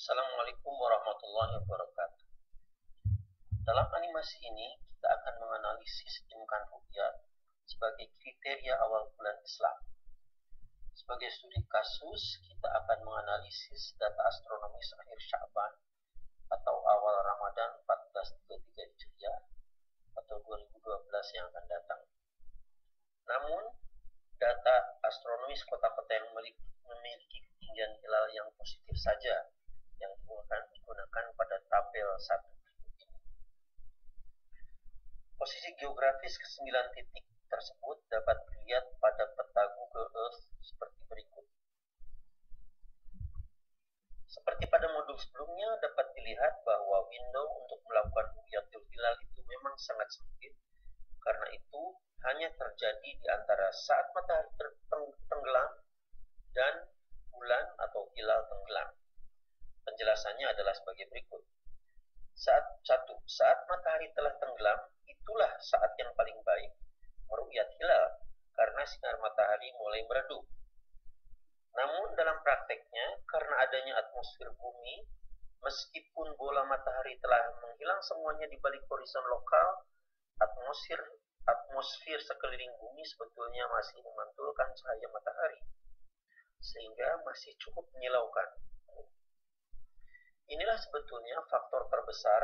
Assalamualaikum warahmatullahi wabarakatuh. Dalam animasi ini, kita akan menganalisis imkan ru'yat sebagai kriteria awal bulan Islam. Sebagai studi kasus, kita akan menganalisis data astronomis akhir Sya'ban atau awal Ramadan 1433 Hijriah atau 2012 yang akan datang. Namun, data astronomis kota-kota yang memiliki ketinggian hilal yang positif saja yang digunakan pada tabel 1 berikut ini. Posisi geografis ke-9 titik tersebut dapat dilihat pada peta Google Earth seperti berikut. Seperti pada modul sebelumnya, dapat dilihat bahwa window untuk melakukan ru'yatul hilal itu memang sangat sempit. Karena itu, hanya terjadi di antara saat matahari tenggelam dan bulan atau hilal tenggelam. Penjelasannya adalah sebagai berikut. Saat matahari telah tenggelam, itulah saat yang paling baik meru'yat hilal karena sinar matahari mulai meredup. Namun dalam prakteknya, karena adanya atmosfer bumi, meskipun bola matahari telah menghilang semuanya di balik horizon lokal, atmosfer sekeliling bumi sebetulnya masih memantulkan cahaya matahari, sehingga masih cukup menyilaukan. Inilah sebetulnya faktor terbesar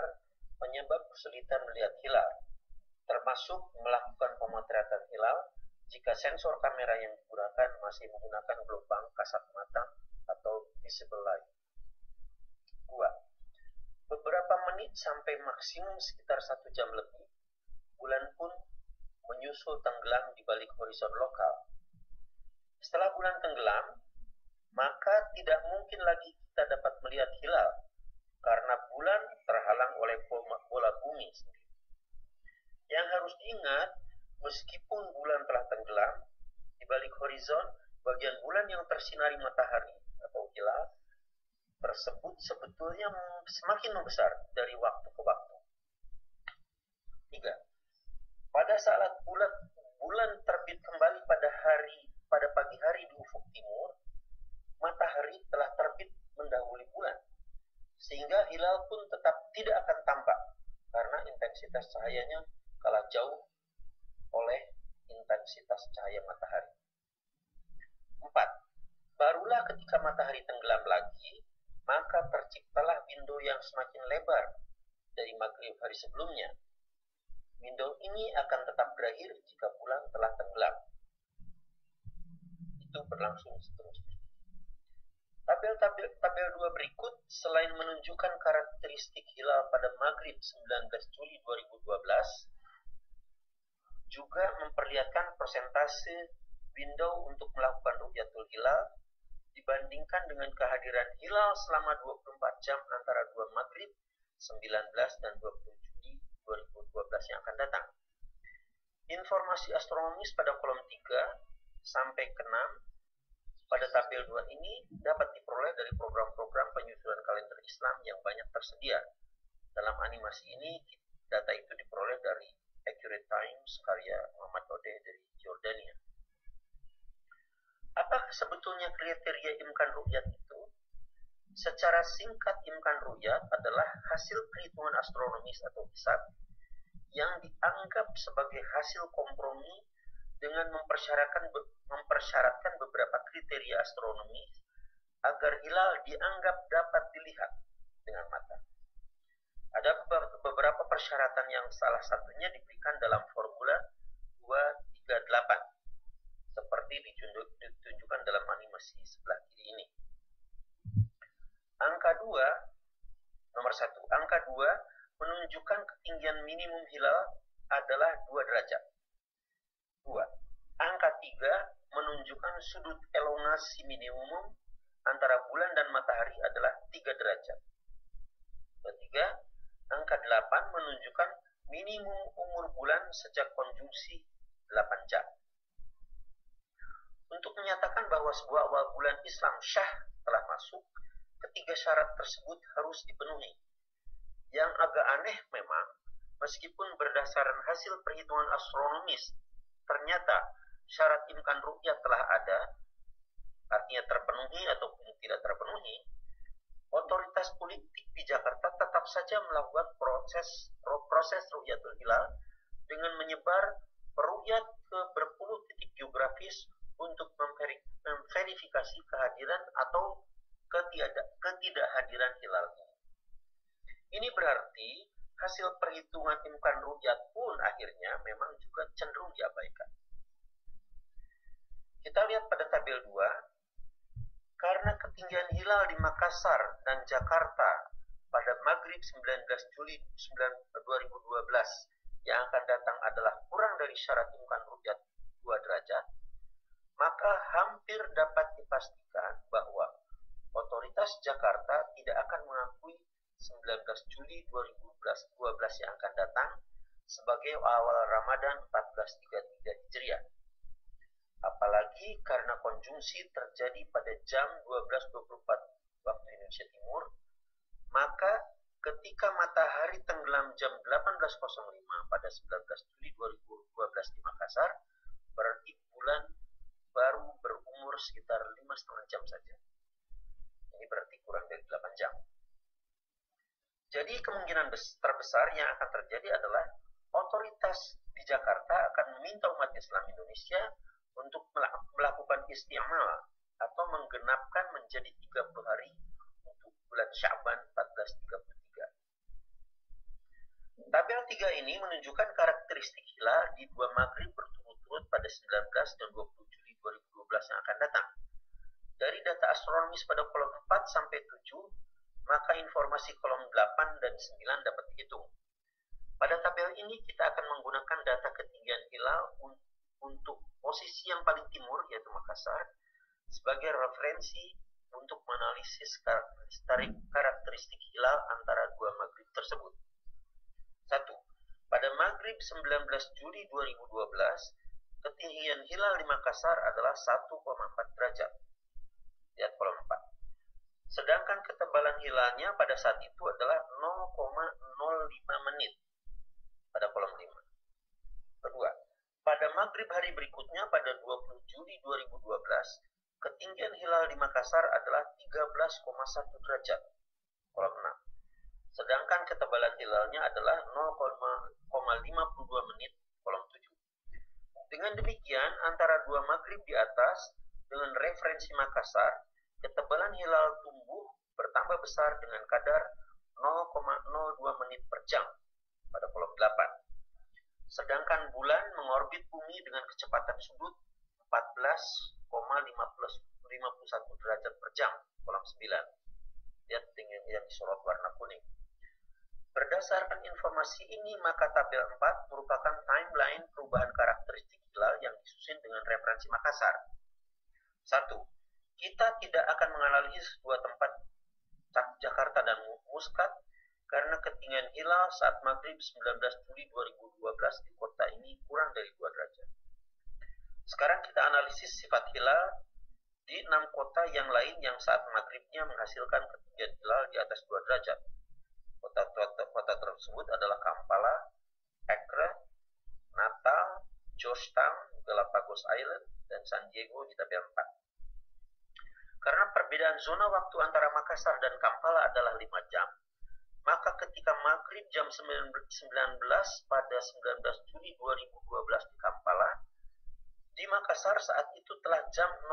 penyebab kesulitan melihat hilal, termasuk melakukan pemotretan hilal jika sensor kamera yang digunakan masih menggunakan gelombang kasat mata atau visible light. 2. Beberapa menit sampai maksimum sekitar 1 jam lebih, bulan pun menyusul tenggelam di balik horizon lokal. Setelah bulan tenggelam, maka tidak mungkin lagi kita dapat melihat hilal karena bulan terhalang oleh bola bumi sendiri. Yang harus diingat, meskipun bulan telah tenggelam, di balik horizon, bagian bulan yang tersinari matahari atau hilal tersebut sebetulnya semakin membesar dari waktu ke waktu. 3. Pada saat bulan terbit kembali pada pagi hari di ufuk timur, matahari telah terbit mendahului bulan, sehingga hilal pun tetap tidak akan tampak karena intensitas cahayanya kalah jauh oleh intensitas cahaya matahari. 4. Barulah ketika matahari tenggelam lagi, maka terciptalah window yang semakin lebar dari maghrib hari sebelumnya. Window ini akan tetap berakhir jika bulan telah tenggelam. Itu berlangsung seterusnya. Tabel 2 berikut selain menunjukkan karakteristik hilal pada maghrib 19 Juli 2012, juga memperlihatkan persentase window untuk melakukan ru'yatul hilal dibandingkan dengan kehadiran hilal selama 24 jam antara 2 maghrib 19 dan 20 Juli 2012 yang akan datang. Informasi astronomis pada kolom 3 sampai ke 6 pada tabel 2 ini dapat diperoleh dari program-program penyusunan kalender Islam yang banyak tersedia. Dalam animasi ini, data itu diperoleh dari Accurate Times karya Muhammad Odeh dari Jordania. Apakah sebetulnya kriteria imkan ru'yat itu? Secara singkat, imkan ru'yat adalah hasil perhitungan astronomis atau hisab yang dianggap sebagai hasil kompromi dengan mempersyaratkan beberapa kriteria astronomis agar hilal dianggap dapat dilihat dengan mata. Ada beberapa persyaratan yang salah satunya diberikan dalam formula 238 seperti ditunjukkan dalam animasi sebelah kiri ini. Nomor 1, angka 2 menunjukkan ketinggian minimum hilal adalah 2 derajat. 2. Angka 3 menunjukkan sudut elongasi minimum antara bulan dan matahari adalah 3 derajat. 3. Angka 8 menunjukkan minimum umur bulan sejak konjungsi 8 jam. Untuk menyatakan bahwa sebuah awal bulan Islam syah telah masuk, ketiga syarat tersebut harus dipenuhi. Yang agak aneh memang, meskipun berdasarkan hasil perhitungan astronomis, ternyata syarat imkan ru'yat telah ada, artinya terpenuhi ataupun tidak terpenuhi, otoritas otoritas politik di Jakarta tetap saja melakukan proses ru'yatul hilal dengan menyebar ru'yat ke berpuluh titik geografis untuk memverifikasi kehadiran atau ketidakhadiran hilal ini. Ini berarti hasil perhitungan imkan ru'yat pun akhirnya memang juga cenderung diabaikan. Kita lihat pada tabel 2, karena ketinggian hilal di Makassar dan Jakarta pada maghrib 19 Juli 2012 yang akan datang adalah kurang dari syarat imkan ru'yat 2 derajat, maka hampir dapat dipastikan bahwa otoritas Jakarta tidak akan mengakui 19 Juli 2012 yang akan datang sebagai awal Ramadan 1433 Hijriah. Apalagi karena konjungsi terjadi pada jam 12.24 waktu Indonesia Timur, maka ketika matahari tenggelam jam 18.05 pada 19 Juli 2012 di Makassar, berarti bulan baru berumur sekitar 5,5 jam saja. Ini berarti kurang dari 8 jam. Jadi kemungkinan terbesar yang akan terjadi adalah otoritas di Jakarta akan meminta umat Islam Indonesia untuk melakukan isti'mal atau menggenapkan menjadi 30 hari untuk bulan Sya'ban 1433. Tabel 3 ini menunjukkan karakteristik hilal di 2 maghrib berturut-turut pada 19 dan 20 Juli 2012 yang akan datang. Dari data astronomis pada kolom 4 sampai 7, maka informasi kolom 8 dan 9 dapat dihitung. Pada tabel ini kita akan menggunakan data ketinggian hilal untuk posisi yang paling timur, yaitu Makassar, sebagai referensi untuk menganalisis karakteristik hilal antara 2 maghrib tersebut. 1. Pada maghrib 19 Juli 2012, ketinggian hilal di Makassar adalah 1,4 derajat. Lihat kolom 4. Sedangkan ketebalan hilalnya pada saat itu adalah 0,05 menit pada kolom 5. Kedua, pada maghrib hari berikutnya pada 20 Juli 2012, ketinggian hilal di Makassar adalah 13,1 derajat, kolom 6. Sedangkan ketebalan hilalnya adalah 0,52 menit, kolom 7. Dengan demikian, antara 2 maghrib di atas dengan referensi Makassar, ketebalan hilal tumbuh bertambah besar dengan kadar 0,02 menit per jam pada kolom 8. Sedangkan bulan mengorbit bumi dengan kecepatan sudut 14,51 derajat per jam, kolom 9. Lihat yang disorot warna kuning. Berdasarkan informasi ini, maka tabel 4 merupakan timeline perubahan karakteristik hilal yang disusun dengan referensi Makassar. 1. Kita tidak akan menganalisis 2 tempat Jakarta dan Muscat karena ketinggian hilal saat maghrib 19 Juli 2012 di kota ini kurang dari 2 derajat. Sekarang kita analisis sifat hilal di 6 kota yang lain yang saat maghribnya menghasilkan ketinggian hilal di atas 2 derajat. Kota tersebut adalah Kampala, Accra, Natal, Georgetown, Galapagos Island, dan San Diego di tabel 4. Karena perbedaan zona waktu antara Makassar dan Kampala adalah 5 jam, maka ketika maghrib jam 19 pada 19 Juli 2012 di Kampala, di Makassar saat itu telah jam 00.00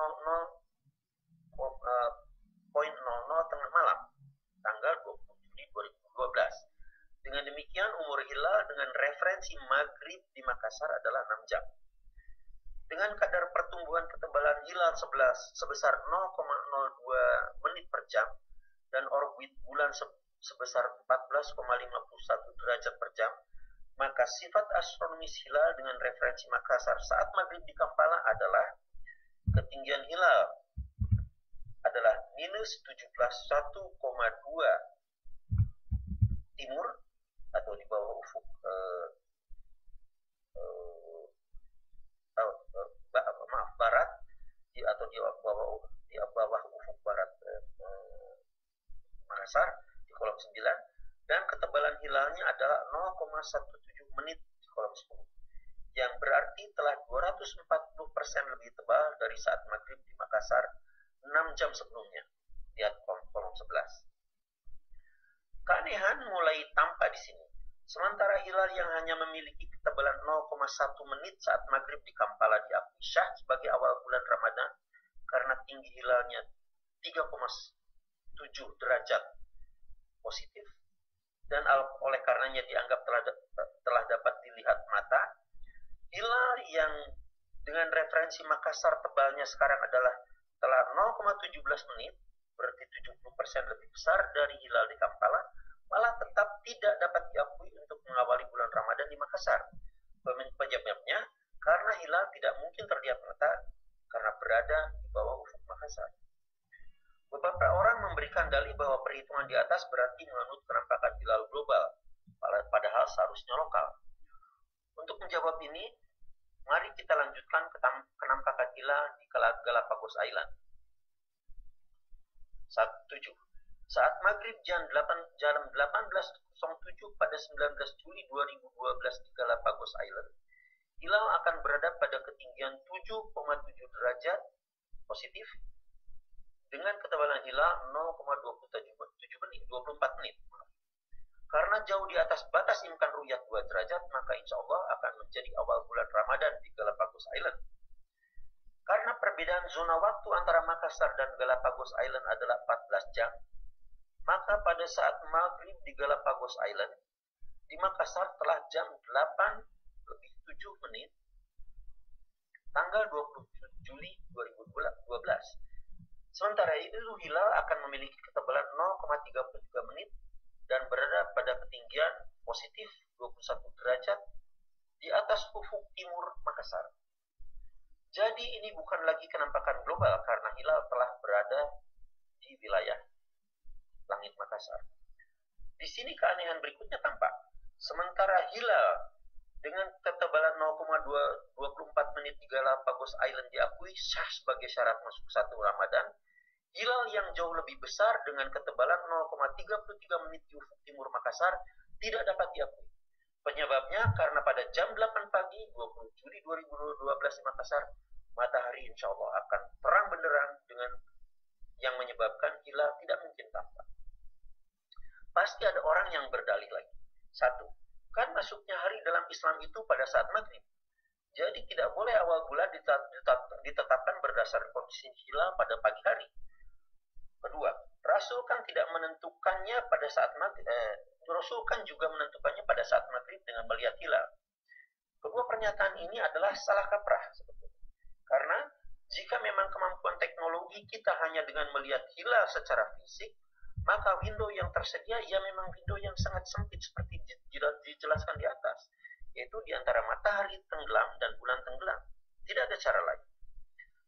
tengah malam, tanggal 20 Juli 2012. Dengan demikian, umur hilal dengan referensi maghrib di Makassar adalah 6 jam. Dengan kadar pertumbuhan ketebalan hilal sebesar 0,02 menit per jam dan orbit bulan sebesar 14,51 derajat per jam, maka sifat astronomis hilal dengan referensi Makassar saat maghrib di Kampala adalah ketinggian hilal adalah minus 71,2 timur atau di bawah ufuk barat atau di bawah ufuk barat Makassar di kolom 9, dan ketebalan hilalnya adalah 0,17 menit di kolom 10, yang berarti telah 240% lebih tebal dari saat maghrib di Makassar 6 jam sebelumnya. Lihat kolom 11. akan mulai tampak di sini. Sementara hilal yang hanya memiliki ketebalan 0,1 menit saat maghrib di Kampala diakui syah sebagai awal bulan Ramadan karena tinggi hilalnya 3,7 derajat positif dan oleh karenanya dianggap telah dapat dilihat mata. Hilal yang dengan referensi Makassar tebalnya sekarang adalah telah 0,17 menit, berarti 70% lebih besar dari hilal di Kampala, malah tetap tidak dapat diakui untuk mengawali bulan Ramadan di Makassar. Penyebabnya karena hilal tidak mungkin terlihat mata karena berada di bawah ufuk Makassar. Beberapa orang memberikan dalih bahwa perhitungan di atas berarti menganut penampakan hilal global, padahal seharusnya lokal. Untuk menjawab ini, mari kita lanjutkan kenampakan hilal di Galapagos Island. 7. Saat maghrib jam 18.07 pada 19 Juli 2012 di Galapagos Island, hilal akan berada pada ketinggian 7,7 derajat positif dengan ketebalan hilal 0,24 menit. Karena jauh di atas batas imkan ru'yat 2 derajat, maka insya Allah akan menjadi awal bulan Ramadan di Galapagos Island. Karena perbedaan zona waktu antara Makassar dan Galapagos Island adalah 14 jam, maka pada saat maghrib di Galapagos Island, di Makassar telah jam 8:07 tanggal 20 Juli 2012. Sementara itu hilal akan memiliki ketebalan 0,33 menit dan berada pada ketinggian positif 21 derajat di atas ufuk timur Makassar. Jadi ini bukan lagi kenampakan global karena hilal telah berada di wilayah langit Makassar. Di sini keanehan berikutnya tampak. Sementara hilal dengan ketebalan 0,24 menit di Galapagos Island diakui sah sebagai syarat masuk satu Ramadan, hilal yang jauh lebih besar dengan ketebalan 0,33 menit di ufuk timur Makassar tidak dapat diakui. Penyebabnya karena pada jam 8 pagi 20 Juli 2012 di Makassar, matahari insya Allah akan terang benderang dengan yang menyebabkan hilal tidak mungkin tampak. Pasti ada orang yang berdalih lagi. 1. Kan masuknya hari dalam Islam itu pada saat maghrib. Jadi tidak boleh awal bulan ditetapkan berdasarkan kondisi hilal pada pagi hari. Kedua, Rasul kan tidak menentukannya pada saat maghrib. Rasul kan juga menentukannya pada saat maghrib dengan melihat hilal. Kedua pernyataan ini adalah salah kaprah sebetulnya. Karena jika memang kemampuan teknologi kita hanya dengan melihat hilal secara fisik, maka window yang tersedia ya memang window yang sangat sempit seperti dijelaskan di atas, yaitu di antara matahari tenggelam dan bulan tenggelam. Tidak ada cara lain.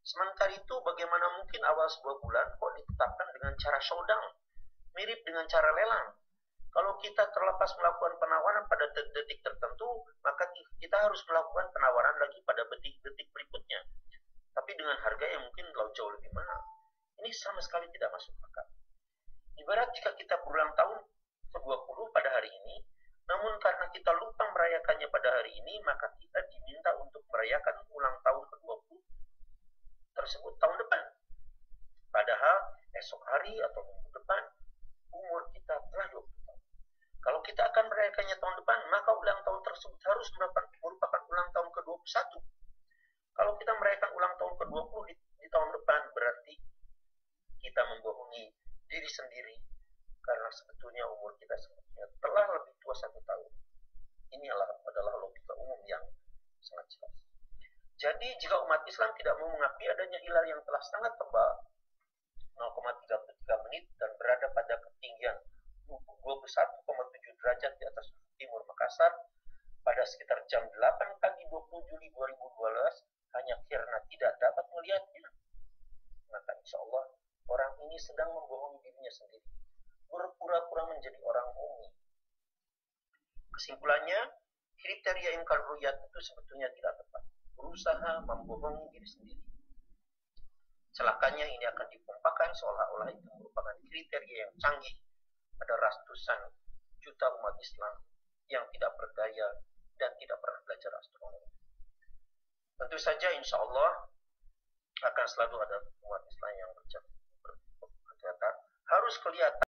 Sementara itu, bagaimana mungkin awal sebuah bulan kok ditetapkan dengan cara showdown, mirip dengan cara lelang. Kalau kita terlepas melakukan penawaran pada detik tertentu, maka kita harus melakukan penawaran lagi pada detik-detik berikutnya. Tapi dengan harga yang mungkin jauh lebih mahal. Ini sama sekali tidak masuk akal. Ibarat jika kita berulang tahun ke-20 pada hari ini, namun karena kita lupa merayakannya pada hari ini, maka kita diminta untuk merayakan ulang tahun ke-20 tersebut tahun depan. Padahal esok hari atau minggu depan, umur kita telah 20 tahun. Kalau kita akan merayakannya tahun depan, maka ulang tahun tersebut harus merupakan ulang tahun ke-21. Kalau kita merayakan ulang tahun ke-20 di tahun depan, berarti kita membohongi diri sendiri karena sebetulnya umur kita sebetulnya telah lebih tua 1 tahun. Ini adalah logika umum yang sangat jelas. Jadi jika umat Islam tidak mau mengakui adanya hilal yang telah sangat tebal 0,33 menit dan berada pada ketinggian 21,7 derajat di atas timur Makassar pada sekitar jam 8 pagi 20 Juli 2012 hanya karena tidak dapat melihatnya, maka insya Allah orang ini sedang membohongi dirinya sendiri, berpura-pura menjadi orang ummi. Kesimpulannya, kriteria imkan ru'yat itu sebetulnya tidak tepat, berusaha membohongi diri sendiri. Celakanya ini akan dipompakan seolah-olah itu merupakan kriteria yang canggih pada ratusan juta umat Islam yang tidak berdaya dan tidak pernah belajar astronomi. Tentu saja insya Allah akan selalu ada umat Islam yang berkata harus kelihatan